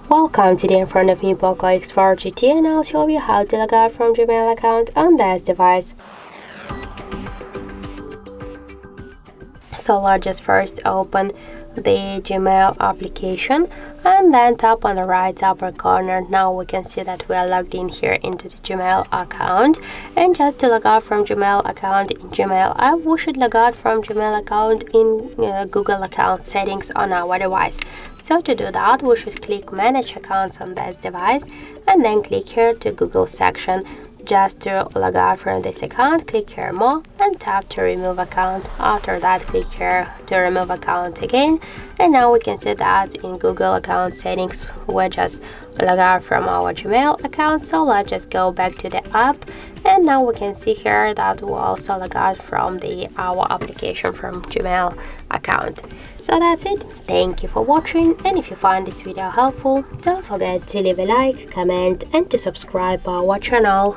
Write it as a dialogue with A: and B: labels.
A: Welcome, today in front of me Poco X4 GT, and I'll show you how to log out from Gmail account on this device. So let's just first open the Gmail application and then tap on the right upper corner. Now we can see that we are logged in here into the Gmail account, and just to log out from Gmail account in Gmail app, we should log out from Gmail account in Google account settings on our device. So to do that, we should click manage accounts on this device and then click here to Google section. Just to log out from this account, click here more and tap to remove account. After that, click here to remove account again, and now we can see that in Google account settings we just log out from our Gmail account. So let's just go back to the app, and now we can see here that we also log out from our application from Gmail account. So that's it. Thank you for watching, and if you find this video helpful, don't forget to leave a like, comment and to subscribe our channel.